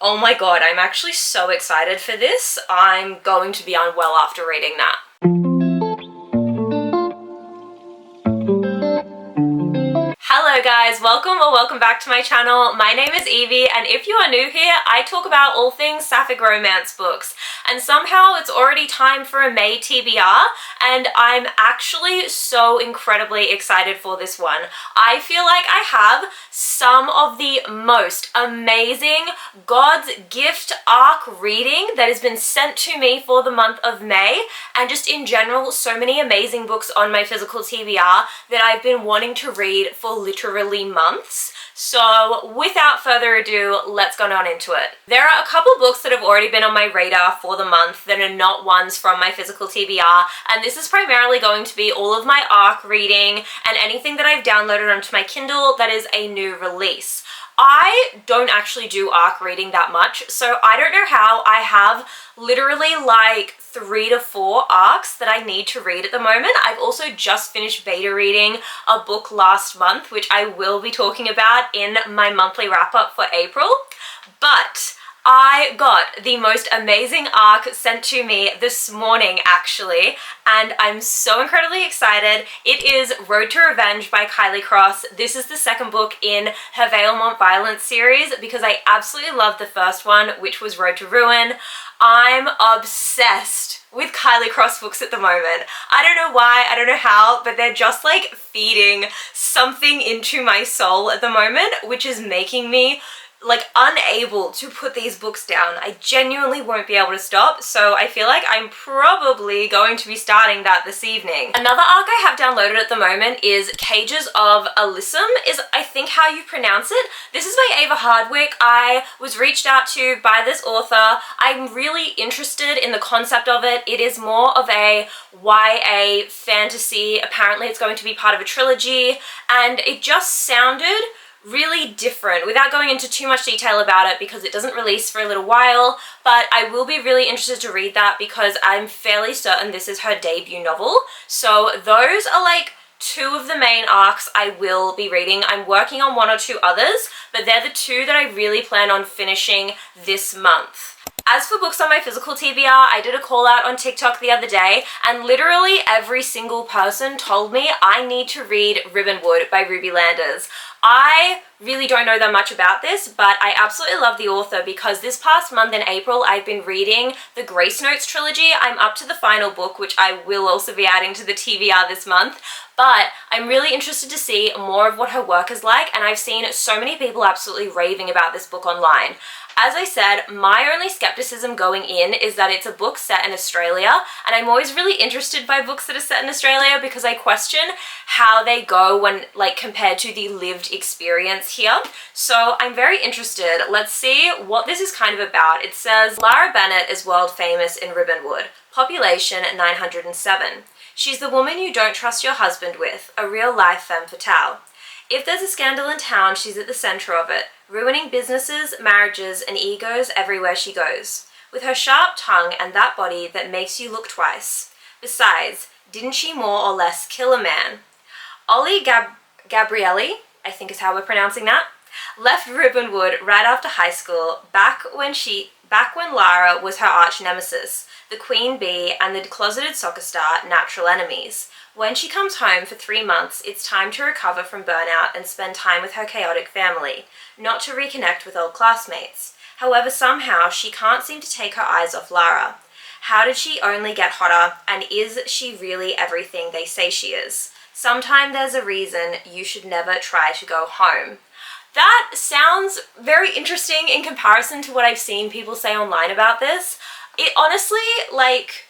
Oh my god, I'm actually so excited for this. I'm going to be unwell after reading that. Hello guys, welcome back to my channel. My name is Evie, and if you are new here, I talk about all things sapphic romance books. And somehow it's already time for a May TBR, and I'm actually so incredibly excited for this one. I feel like I have some of the most amazing God's gift arc reading that has been sent to me for the month of May, and just in general, so many amazing books on my physical TBR that I've been wanting to read for literally months. So without further ado, let's go on into it. There are a couple books that have already been on my radar for the month that are not ones from my physical TBR, and this is primarily going to be all of my arc reading and anything that I've downloaded onto my Kindle that is a new release. I don't actually do arc reading that much, so I don't know how I have literally like 3 to 4 arcs that I need to read at the moment. I've also just finished beta reading a book last month, which I will be talking about in my monthly wrap-up for April, but I got the most amazing arc sent to me this morning actually, and I'm so incredibly excited. It is Road to Revenge by Kylie Cross. This is the second book in her Veilmont Violence series because I absolutely loved the first one, which was Road to Ruin. I'm obsessed with Kylie Cross books at the moment. I don't know why, I don't know how, but they're just like feeding something into my soul at the moment, which is making me like unable to put these books down. I genuinely won't be able to stop, so I feel like I'm probably going to be starting that this evening. Another arc I have downloaded at the moment is Cages of Alyssum, is I think how you pronounce it. This is by Ava Hardwick. I was reached out to by this author. I'm really interested in the concept of it. It is more of a YA fantasy. Apparently it's going to be part of a trilogy, and it just sounded really different without going into too much detail about it because it doesn't release for a little while, but I will be really interested to read that because I'm fairly certain this is her debut novel. So those are like 2 of the main arcs I will be reading. I'm working on 1 or 2 others, but they're the 2 that I really plan on finishing this month. As for books on my physical TBR, I did a call out on TikTok the other day, and literally every single person told me I need to read Ribbonwood by Ruby Landers. I really don't know that much about this, but I absolutely love the author because this past month in April, I've been reading the Grace Notes trilogy. I'm up to the final book, which I will also be adding to the TBR this month, but I'm really interested to see more of what her work is like, and I've seen so many people absolutely raving about this book online. As I said, my only skepticism going in is that it's a book set in Australia, and I'm always really interested by books that are set in Australia because I question how they go when like compared to the lived experience here. So I'm very interested. Let's see what this is kind of about. It says, Lara Bennett is world famous in Ribbonwood, population 907. She's the woman you don't trust your husband with, a real life femme fatale. If there's a scandal in town, she's at the center of it, ruining businesses, marriages, and egos everywhere she goes, with her sharp tongue and that body that makes you look twice. Besides, didn't she more or less kill a man? Ollie Gabrielli, I think is how we're pronouncing that, left Ribbonwood right after high school, back when Lara was her arch nemesis, the queen bee and the closeted soccer star natural enemies. When she comes home for 3 months, it's time to recover from burnout and spend time with her chaotic family, not to reconnect with old classmates. However, somehow she can't seem to take her eyes off Lara. How did she only get hotter, and is she really everything they say she is? Sometime there's a reason you should never try to go home. That sounds very interesting in comparison to what I've seen people say online about this. It honestly, like,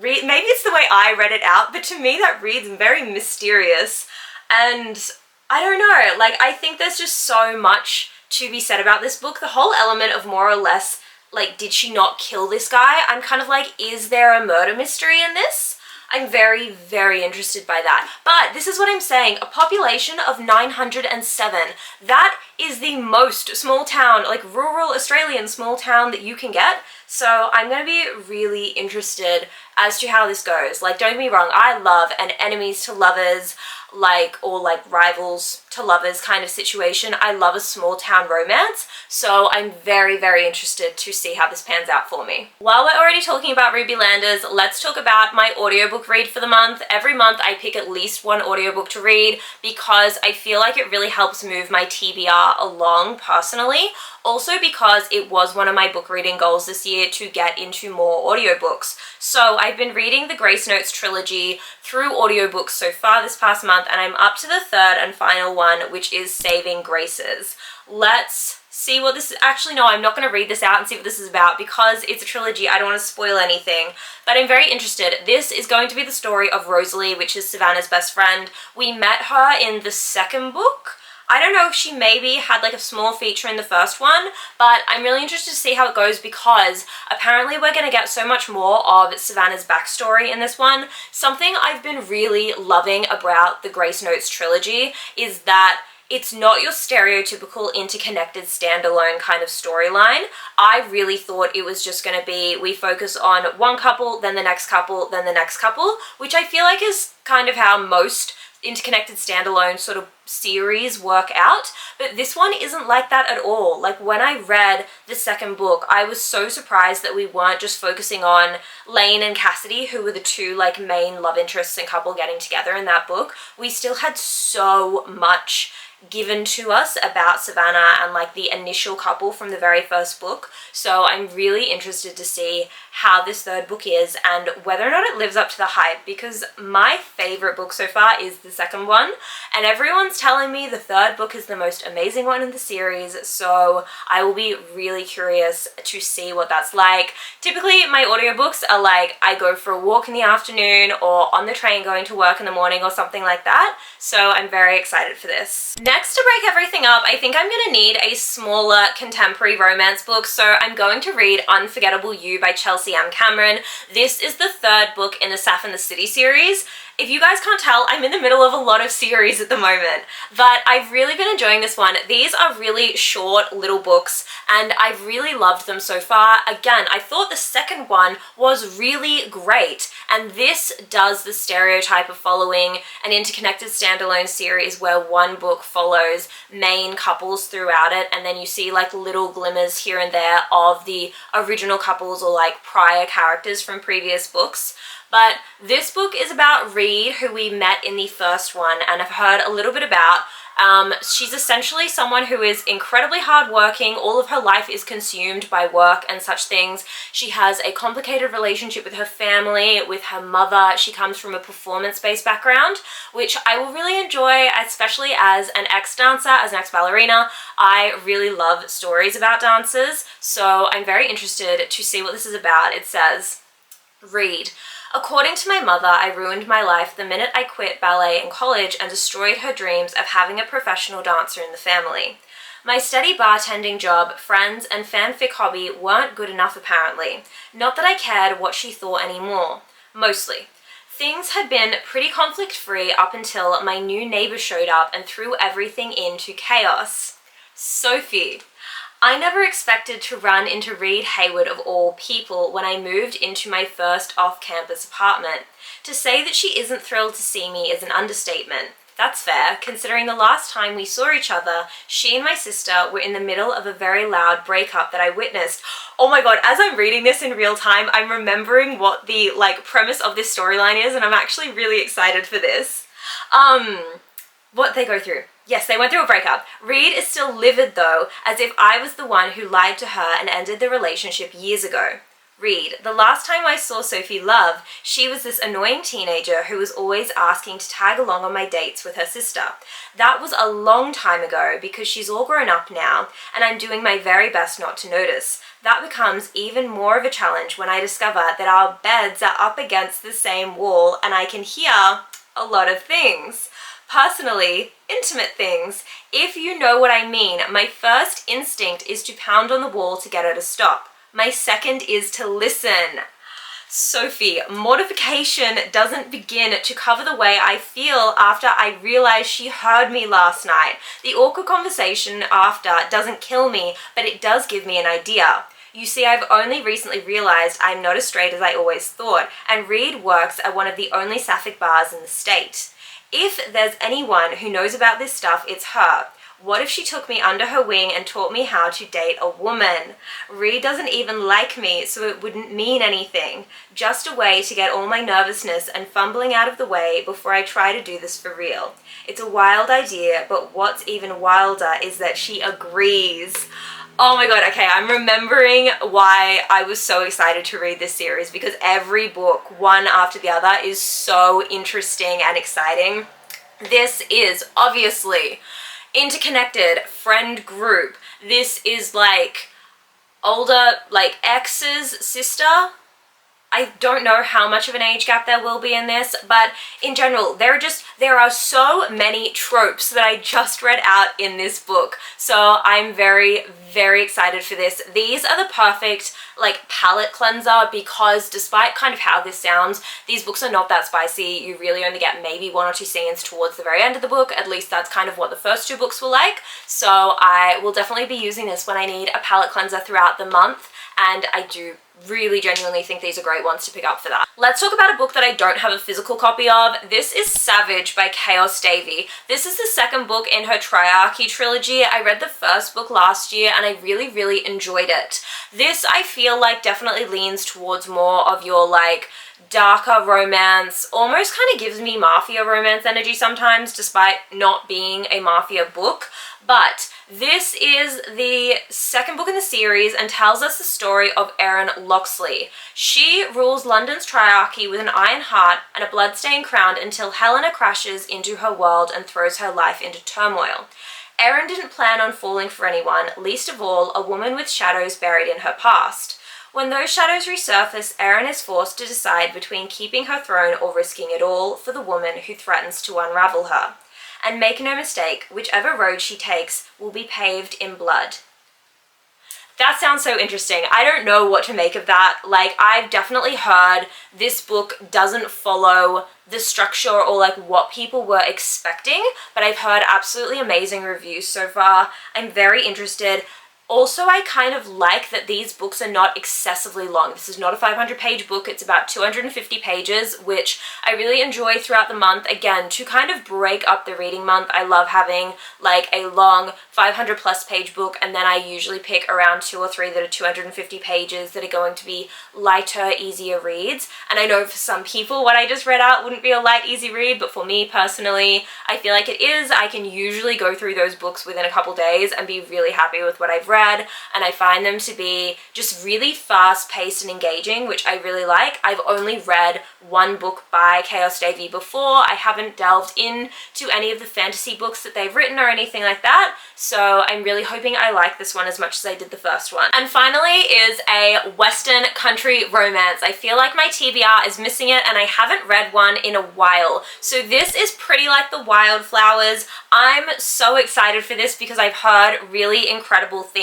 maybe it's the way I read it out, but to me that reads very mysterious, and I don't know, like I think there's just so much to be said about this book. The whole element of more or less, like, did she not kill this guy? I'm kind of like, is there a murder mystery in this? I'm very, very interested by that. But this is what I'm saying, a population of 907. That is the most small town, like rural Australian small town that you can get. So I'm going to be really interested as to how this goes. Like, don't get me wrong, I love an enemies to lovers, like, or like rivals to lovers kind of situation. I love a small town romance, so I'm very, very interested to see how this pans out for me. While we're already talking about Ruby Landers, let's talk about my audiobook read for the month. Every month I pick at least one audiobook to read because I feel like it really helps move my TBR along personally. Also because it was one of my book reading goals this year to get into more audiobooks. So I've been reading the Grace Notes trilogy through audiobooks so far this past month, and I'm up to the third and final one, which is Saving Graces. Let's see what this is. Actually, no, I'm not going to read this out and see what this is about because it's a trilogy. I don't want to spoil anything, but I'm very interested. This is going to be the story of Rosalie, which is Savannah's best friend. We met her in the second book. I don't know if she maybe had like a small feature in the first one, but I'm really interested to see how it goes because apparently we're going to get so much more of Savannah's backstory in this one. Something I've been really loving about the Grace Notes trilogy is that it's not your stereotypical interconnected standalone kind of storyline. I really thought it was just going to be we focus on one couple, then the next couple, then the next couple, which I feel like is kind of how most interconnected standalone sort of series work out, but this one isn't like that at all. Like, when I read the second book, I was so surprised that we weren't just focusing on Lane and Cassidy, who were the two like main love interests and couple getting together in that book. We still had so much given to us about Savannah and like the initial couple from the very first book. So I'm really interested to see how this third book is and whether or not it lives up to the hype, because my favorite book so far is the second one, and everyone's telling me the third book is the most amazing one in the series, so I will be really curious to see what that's like. Typically my audiobooks are like I go for a walk in the afternoon or on the train going to work in the morning or something like that, so I'm very excited for this. Next, to break everything up, I think I'm going to need a smaller contemporary romance book, so I'm going to read Unforgettable You by Chelsea M. Cameron. This is the third book in the Saf and the City series. If you guys can't tell, I'm in the middle of a lot of series at the moment, but I've really been enjoying this one. These are really short little books and I've really loved them so far. Again, I thought the second one was really great, and this does the stereotype of following an interconnected standalone series where one book follows main couples throughout it, and then you see like little glimmers here and there of the original couples or like prior characters from previous books. But this book is about Reed, who we met in the first one and have heard a little bit about. She's essentially someone who is incredibly hardworking. All of her life is consumed by work and such things. She has a complicated relationship with her family, with her mother. She comes from a performance-based background, which I will really enjoy, especially as an ex-dancer, as an ex-ballerina. I really love stories about dancers, so I'm very interested to see what this is about. It says, Reed. According to my mother, I ruined my life the minute I quit ballet in college and destroyed her dreams of having a professional dancer in the family. My steady bartending job, friends, and fanfic hobby weren't good enough apparently. Not that I cared what she thought anymore. Mostly. Things had been pretty conflict-free up until my new neighbor showed up and threw everything into chaos. Sophie. I never expected to run into Reed Hayward of all people when I moved into my first off-campus apartment. To say that she isn't thrilled to see me is an understatement. That's fair, considering the last time we saw each other, she and my sister were in the middle of a very loud breakup that I witnessed. Oh my god, as I'm reading this in real time, I'm remembering what the premise of this storyline is, and I'm actually really excited for this. What they go through. Yes, they went through a breakup. Reed is still livid though, as if I was the one who lied to her and ended the relationship years ago. Reed, the last time I saw Sophie Love, she was this annoying teenager who was always asking to tag along on my dates with her sister. That was a long time ago because she's all grown up now, and I'm doing my very best not to notice. That becomes even more of a challenge when I discover that our beds are up against the same wall and I can hear a lot of things. Personally, intimate things. If you know what I mean, my first instinct is to pound on the wall to get her to stop. My second is to listen. Sophie, mortification doesn't begin to cover the way I feel after I realize she heard me last night. The awkward conversation after doesn't kill me, but it does give me an idea. You see, I've only recently realized I'm not as straight as I always thought, and Reed works at one of the only sapphic bars in the state. If there's anyone who knows about this stuff, it's her. What if she took me under her wing and taught me how to date a woman? Reed doesn't even like me, so it wouldn't mean anything. Just a way to get all my nervousness and fumbling out of the way before I try to do this for real. It's a wild idea, but what's even wilder is that she agrees. Oh my god, okay, I'm remembering why I was so excited to read this series, because every book, one after the other, is so interesting and exciting. This is obviously interconnected friend group. This is like older, like ex's sister. I don't know how much of an age gap there will be in this, but in general, there are so many tropes that I just read out in this book. So I'm very, very excited for this. These are the perfect like palate cleanser, because despite kind of how this sounds, these books are not that spicy. You really only get maybe one or two scenes towards the very end of the book. At least that's kind of what the first two books were like. So I will definitely be using this when I need a palate cleanser throughout the month, and I do really genuinely think these are great ones to pick up for that. Let's talk about a book that I don't have a physical copy of. This is Savage by Chaos Davy. This is the second book in her Triarchy trilogy. I read the first book last year and I really, really enjoyed it. This, I feel like, definitely leans towards more of your like darker romance, almost kind of gives me mafia romance energy sometimes, despite not being a mafia book. But this is the second book in the series and tells us the story of Erin Loxley. She rules London's Triarchy with an iron heart and a bloodstained crown until Helena crashes into her world and throws her life into turmoil. Erin didn't plan on falling for anyone, least of all a woman with shadows buried in her past. When those shadows resurface, Erin is forced to decide between keeping her throne or risking it all for the woman who threatens to unravel her. And make no mistake, whichever road she takes will be paved in blood. That sounds so interesting. I don't know what to make of that. Like, I've definitely heard this book doesn't follow the structure or like what people were expecting, but I've heard absolutely amazing reviews so far. I'm very interested. Also, I kind of like that these books are not excessively long. This is not a 500-page book. It's about 250 pages, which I really enjoy throughout the month. Again, to kind of break up the reading month, I love having like a long 500-plus page book, and then I usually pick around 2 or 3 that are 250 pages that are going to be lighter, easier reads. And I know for some people what I just read out wouldn't be a light, easy read, but for me personally, I feel like it is. I can usually go through those books within a couple days and be really happy with what I've read. And I find them to be just really fast-paced and engaging, which I really like. I've only read one book by Chaos Davy before. I haven't delved into any of the fantasy books that they've written or anything like that, so I'm really hoping I like this one as much as I did the first one. And finally is a Western country romance. I feel like my TBR is missing it, and I haven't read one in a while. So this is Pretty Like the Wildflowers. I'm so excited for this because I've heard really incredible things.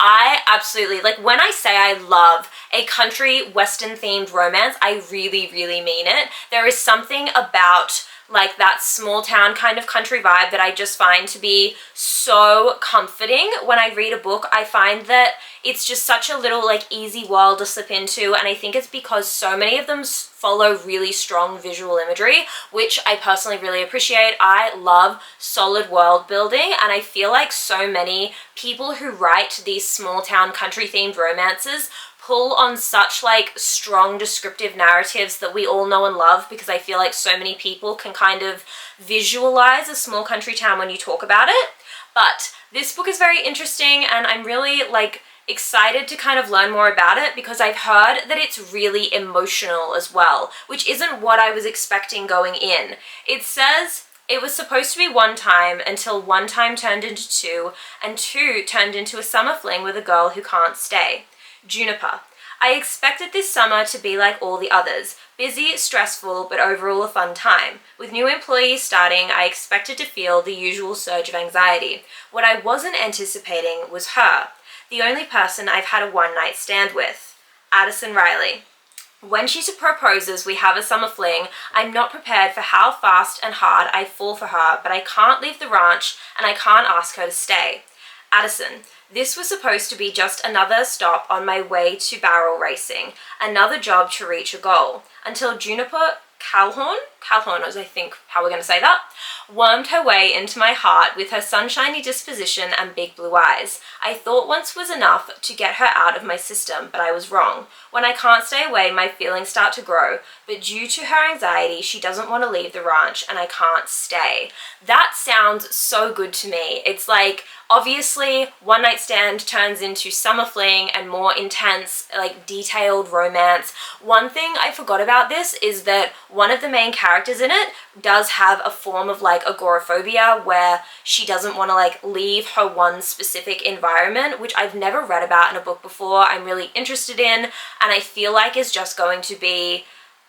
I absolutely, like, when I say I love a country Western themed romance, I really, really mean it. There is something about like that small town kind of country vibe that I just find to be so comforting. When I read a book, I find that it's just such a little like easy world to slip into, and I think it's because so many of them follow really strong visual imagery, which I personally really appreciate. I love solid world building, and I feel like so many people who write these small town country themed romances pull on such like strong descriptive narratives that we all know and love, because I feel like so many people can kind of visualize a small country town when you talk about it. But this book is very interesting, and I'm really like excited to kind of learn more about it, because I've heard that it's really emotional as well, which isn't what I was expecting going in. It says it was supposed to be one time until one time turned into two, and two turned into a summer fling with a girl who can't stay. Juniper. I expected this summer to be like all the others. Busy, stressful, but overall a fun time. With new employees starting, I expected to feel the usual surge of anxiety. What I wasn't anticipating was her. The only person I've had a one-night stand with. Addison Riley. When she proposes we have a summer fling, I'm not prepared for how fast and hard I fall for her, but I can't leave the ranch and I can't ask her to stay. Addison, this was supposed to be just another stop on my way to barrel racing, another job to reach a goal, until Juniper Calhoun is I think how we're going to say that, wormed her way into my heart with her sunshiny disposition and big blue eyes. I thought once was enough to get her out of my system, but I was wrong. When I can't stay away, my feelings start to grow, but due to her anxiety, she doesn't want to leave the ranch and I can't stay. That sounds so good to me. It's like, obviously, one night stand turns into summer fling and more intense, like detailed romance. One thing I forgot about this is that one of the main characters in it does have a form of like agoraphobia where she doesn't want to like leave her one specific environment, which I've never read about in a book before. I'm really interested in, and I feel like is just going to be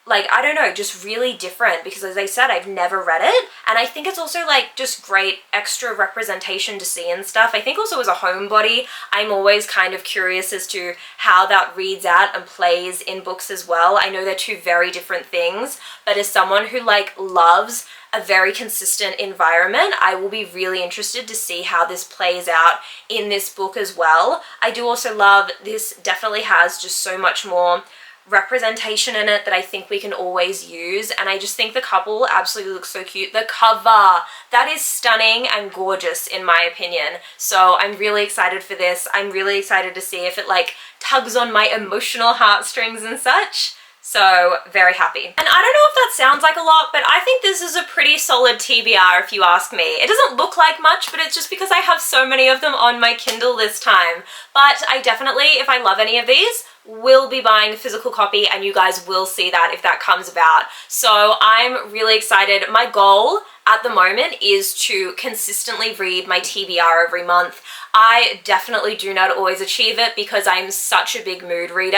like, I don't know, just really different because as I said, I've never read it. And I think it's also like just great extra representation to see and stuff. I think also as a homebody, I'm always kind of curious as to how that reads out and plays in books as well. I know they're two very different things, but as someone who like loves a very consistent environment, I will be really interested to see how this plays out in this book as well. I do also love this definitely has just so much more representation in it that I think we can always use, and I just think the couple absolutely looks so cute. The cover, that is stunning and gorgeous in my opinion, so I'm really excited for this. I'm really excited to see if it like tugs on my emotional heartstrings and such. So very happy. And I don't know if that sounds like a lot, but I think this is a pretty solid TBR if you ask me. It doesn't look like much, but it's just because I have so many of them on my Kindle this time. But I definitely, if I love any of these, will be buying a physical copy, and you guys will see that if that comes about. So I'm really excited. My goal at the moment is to consistently read my TBR every month. I definitely do not always achieve it because I'm such a big mood reader,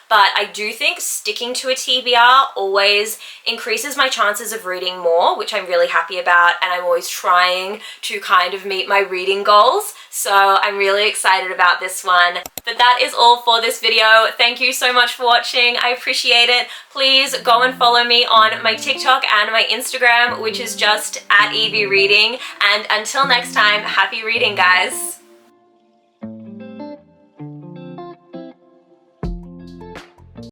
but I do think sticking to a TBR always increases my chances of reading more, which I'm really happy about, and I'm always trying to kind of meet my reading goals. So I'm really excited about this one. But that is all for this video. Thank you so much for watching. I appreciate it. Please go and follow me on my TikTok and my Instagram, which is just @EvieReading. And until next time, happy reading, guys.